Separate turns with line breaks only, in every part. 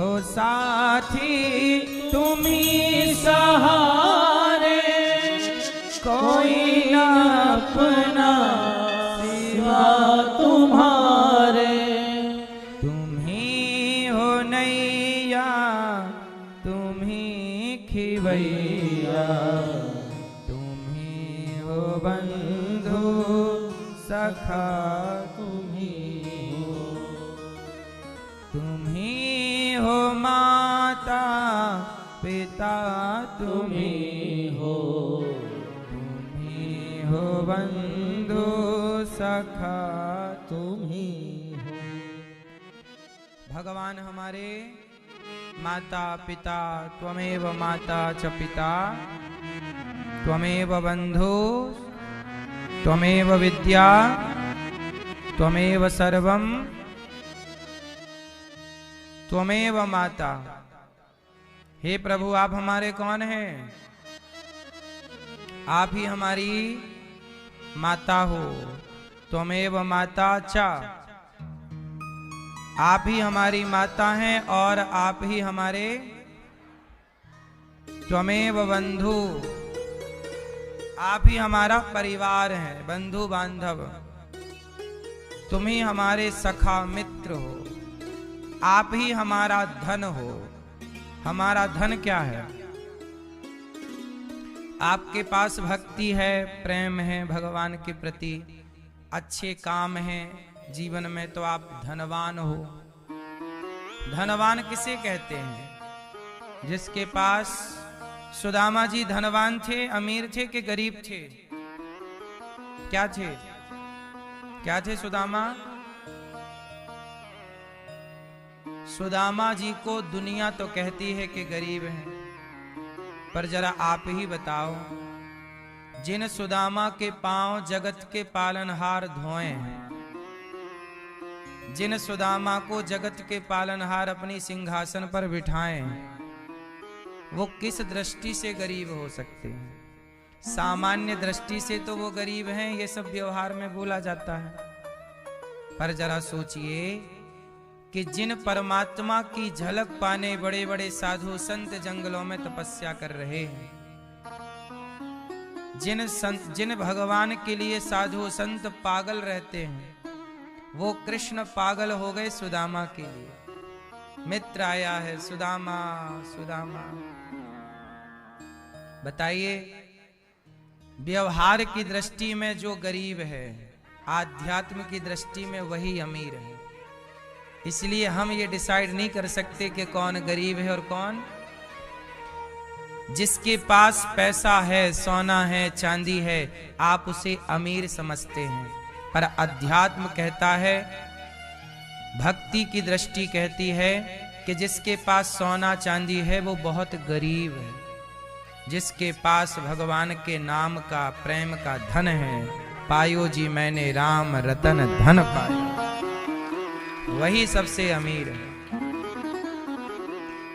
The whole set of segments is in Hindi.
हो साथी तुम्ही सहारे, कोई न अपना सिवा तुम्हारे। तुम्ही हो नैया तुम्ही खिवैया, तुम्ही हो बंधु सखा तुम्ही हो। तुम्ही हो माता पिता तुम्ही हो, तुम्ही हो बंधु सखा तुम्ही हो। भगवान हमारे माता पिता, त्वमेव माता च पिता, त्वमेव बंधु त्वमेव विद्या, त्वमेव सर्वम त्वमेव माता। हे प्रभु आप हमारे कौन हैं? आप ही हमारी माता हो। त्वमेव माता च, आप ही हमारी माता हैं और आप ही हमारे त्वमेव बंधु, आप ही हमारा परिवार है, बंधु बांधव। तुम ही हमारे सखा मित्र हो, आप ही हमारा धन हो। हमारा धन क्या है? आपके पास भक्ति है, प्रेम है भगवान के प्रति, अच्छे काम हैं जीवन में, तो आप धनवान हो। धनवान किसे कहते हैं? जिसके पास, सुदामा जी धनवान थे, अमीर थे कि गरीब थे? क्या थे? क्या थे सुदामा? सुदामा जी को दुनिया तो कहती है कि गरीब हैं, पर जरा आप ही बताओ, जिन सुदामा के पांव जगत के पालनहार धोए हैं, जिन सुदामा को जगत के पालनहार अपनी सिंहासन पर बिठाए हैं, वो किस दृष्टि से गरीब हो सकते हैं? सामान्य दृष्टि से तो वो गरीब हैं, ये सब व्यवहार में बोला जाता है, पर जरा सोचिए कि जिन परमात्मा की झलक पाने बड़े बड़े साधु संत जंगलों में तपस्या कर रहे हैं, जिन भगवान के लिए साधु संत पागल रहते हैं, वो कृष्ण पागल हो गए सुदामा के लिए। मित्र आया है, सुदामा सुदामा। बताइए, व्यवहार की दृष्टि में जो गरीब है, आध्यात्म की दृष्टि में वही अमीर है। इसलिए हम ये डिसाइड नहीं कर सकते कि कौन गरीब है और कौन। जिसके पास पैसा है, सोना है, चांदी है, आप उसे अमीर समझते हैं, पर अध्यात्म कहता है, भक्ति की दृष्टि कहती है कि जिसके पास सोना चांदी है वो बहुत गरीब है। जिसके पास भगवान के नाम का, प्रेम का धन है, पायो जी मैंने राम रतन धन पाया, वही सबसे अमीर है।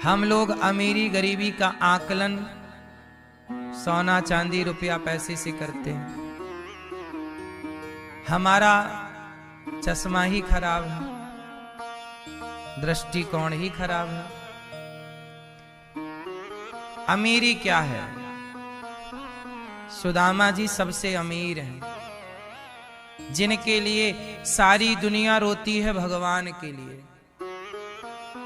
हम लोग अमीरी गरीबी का आकलन सोना चांदी रुपया पैसे से करते हैं। हमारा चश्मा ही खराब है, दृष्टिकोण ही खराब है। अमीरी क्या है? सुदामा जी सबसे अमीर हैं, जिनके लिए सारी दुनिया रोती है भगवान के लिए।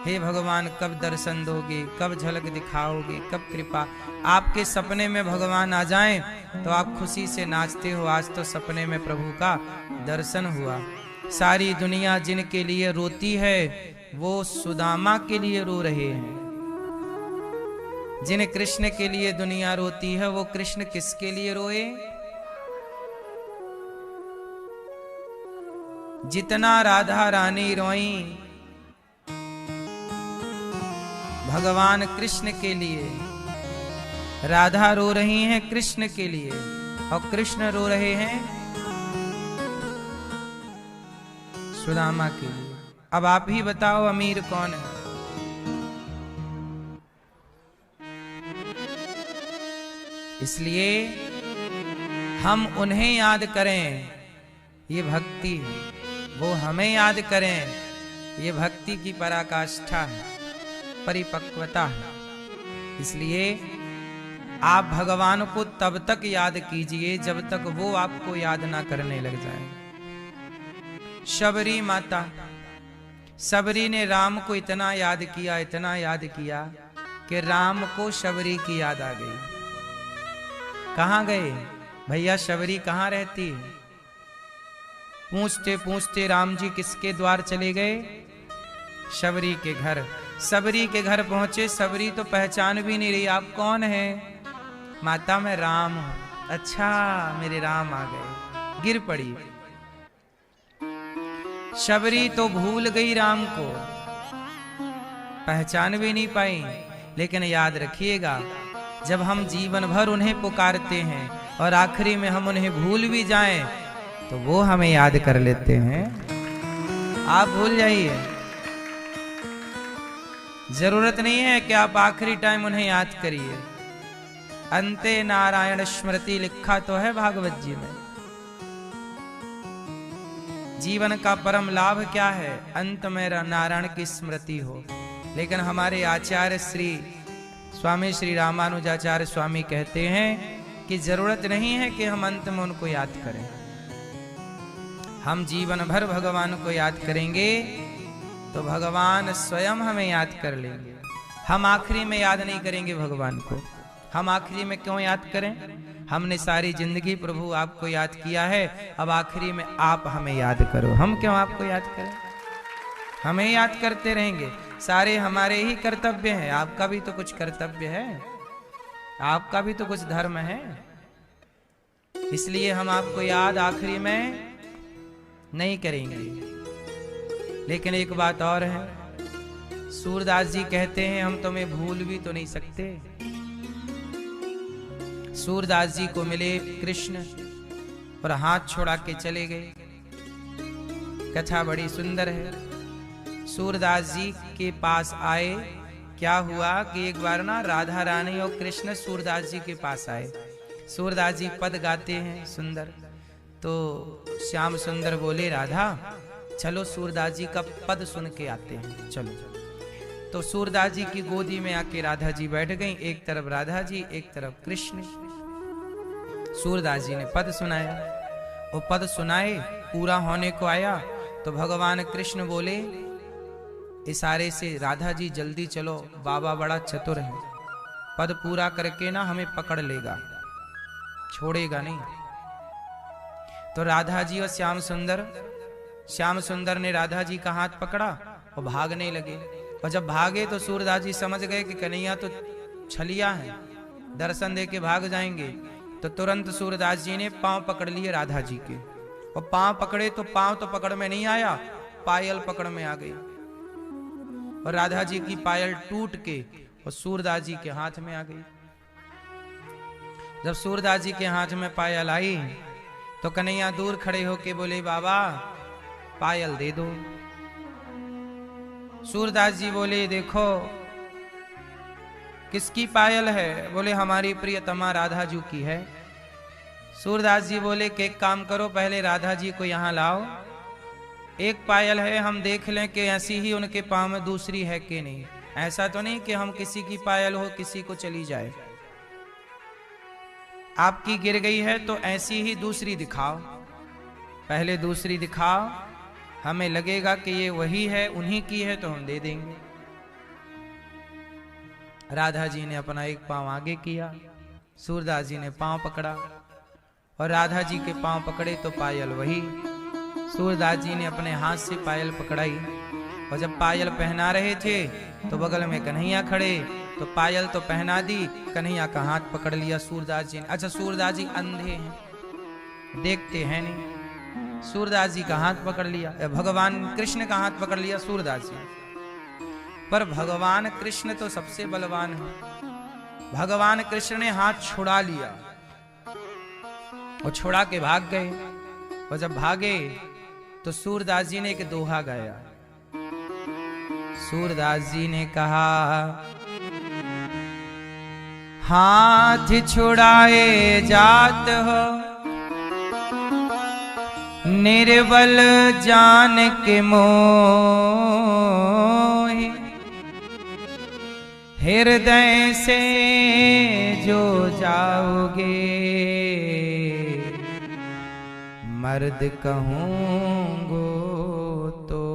हे भगवान, कब दर्शन दोगे, कब झलक दिखाओगे, कब कृपा। आपके सपने में भगवान आ जाएं तो आप खुशी से नाचते हो, आज तो सपने में प्रभु का दर्शन हुआ। सारी दुनिया जिनके लिए रोती है वो सुदामा के लिए रो रहे हैं। जिन कृष्ण के लिए दुनिया रोती है वो कृष्ण किसके लिए रोए? जितना राधा रानी रोई भगवान कृष्ण के लिए, राधा रो रही हैं कृष्ण के लिए, और कृष्ण रो रहे हैं सुदामा के लिए। अब आप ही बताओ अमीर कौन है? इसलिए हम उन्हें याद करें, ये भक्ति है। वो हमें याद करें, ये भक्ति की पराकाष्ठा है। परिपक्वता है। इसलिए आप भगवान को तब तक याद कीजिए जब तक वो आपको याद ना करने लग जाए। शबरी माता, शबरी ने राम को इतना याद किया, इतना याद किया कि राम को शबरी की याद आ गई। कहाँ गए भैया, शबरी कहाँ रहती है? पूछते पूछते राम जी किसके द्वार चले गए? शबरी के घर। शबरी के घर पहुंचे, शबरी तो पहचान भी नहीं रही, आप कौन हैं? माता मैं राम हूं। अच्छा मेरे राम आ गए, गिर पड़ी। शबरी तो भूल गई राम को, पहचान भी नहीं पाई। लेकिन याद रखिएगा, जब हम जीवन भर उन्हें पुकारते हैं और आखिरी में हम उन्हें भूल भी जाएं तो वो हमें याद कर लेते हैं। आप भूल जाइए, जरूरत नहीं है कि आप आखिरी टाइम उन्हें याद करिए। अंते नारायण स्मृति लिखा तो है भागवत जी में। जीवन का परम लाभ क्या है? अंत में नारायण की स्मृति हो। लेकिन हमारे आचार्य श्री स्वामी श्री रामानुजाचार्य स्वामी कहते हैं कि जरूरत नहीं है कि हम अंत में उनको याद करें। हम जीवन भर भगवान को याद करेंगे तो भगवान स्वयं हमें याद कर लेंगे। हम आखिरी में याद नहीं करेंगे भगवान को। हम आखिरी में क्यों याद करें? हमने सारी जिंदगी प्रभु आपको याद किया है, अब आखिरी में आप हमें याद करो। हम क्यों आपको याद करें? हमें याद करते रहेंगे। सारे हमारे ही कर्तव्य हैं, आपका भी तो कुछ कर्तव्य है, आपका भी तो कुछ धर्म है। इसलिए हम आपको याद आखिरी में नहीं करेंगे। लेकिन एक बात और है, सूरदास जी कहते हैं हम तुम्हें भूल भी तो नहीं सकते। सूरदास जी को मिले कृष्ण और हाथ छोड़ा के चले गए। कथा बड़ी सुंदर है। सूरदास जी के पास आए, क्या हुआ कि एक बार ना राधा रानी और कृष्ण सूरदास जी के पास आए। सूरदास जी पद गाते हैं सुंदर, तो श्याम सुंदर बोले राधा चलो सूरदास जी का पद सुन के आते हैं, चलो। तो सूरदास जी की गोदी में आके राधा जी बैठ गई, एक तरफ राधा जी एक तरफ कृष्ण। सूरदास जी ने पद सुनाया, वो पद सुनाए पूरा होने को आया तो भगवान कृष्ण बोले इशारे से राधा जी जल्दी चलो, बाबा बड़ा चतुर है, पद पूरा करके ना हमें पकड़ लेगा, छोड़ेगा नहीं। तो राधा जी और श्याम सुंदर ने राधा जी का हाथ पकड़ा और भागने लगे। और जब भागे तो सूरदास जी समझ गए कि कन्हैया तो छलिया है, दर्शन दे के भाग जाएंगे। तो तुरंत सूरदास जी ने पांव पकड़ लिए राधा जी के, और पांव पकड़े तो पांव तो पकड़ में नहीं आया, पायल पकड़ में आ गई। और राधा जी की पायल टूट के और सूरदास जी के हाथ में आ गई। जब सूरदास जी के हाथ में पायल आई तो कन्हैया दूर खड़े होके बोले बाबा पायल दे दो। सूरदास जी बोले देखो किसकी पायल है? बोले हमारी प्रियतमा राधा जी की है। सूरदास जी बोले कि एक काम करो, पहले राधा जी को यहां लाओ, एक पायल है, हम देख लें कि ऐसी ही उनके पांव में दूसरी है कि नहीं। ऐसा तो नहीं कि हम किसी की पायल हो किसी को चली जाए। आपकी गिर गई है तो ऐसी ही दूसरी दिखाओ, पहले दूसरी दिखाओ, हमें लगेगा कि ये वही है, उन्हीं की है तो हम दे देंगे। राधा जी ने अपना एक पांव आगे किया, सूरदास जी ने पांव पकड़ा और राधा जी के पांव पकड़े तो पायल वही। सूरदास जी ने अपने हाथ से पायल पकड़ाई और जब पायल पहना रहे थे तो बगल में कन्हैया खड़े, तो पायल तो पहना दी, कन्हैया का हाथ पकड़ लिया सूरदास जी ने। अच्छा सूरदास जी अंधे हैं, देखते हैं नहीं, सूरदास जी का हाथ पकड़ लिया, भगवान कृष्ण का हाथ पकड़ लिया सूरदास जी। पर भगवान कृष्ण तो सबसे बलवान है। भगवान कृष्ण ने हाथ छुड़ा लिया और छुड़ा के भाग गए। और जब भागे तो सूरदास जी ने एक दोहा गाया। सूरदास जी ने कहा हाथ छुड़ाए जात हो निर्बल जान के मोहि, हृदय से जो जाओगे मर्द कहूँगो तो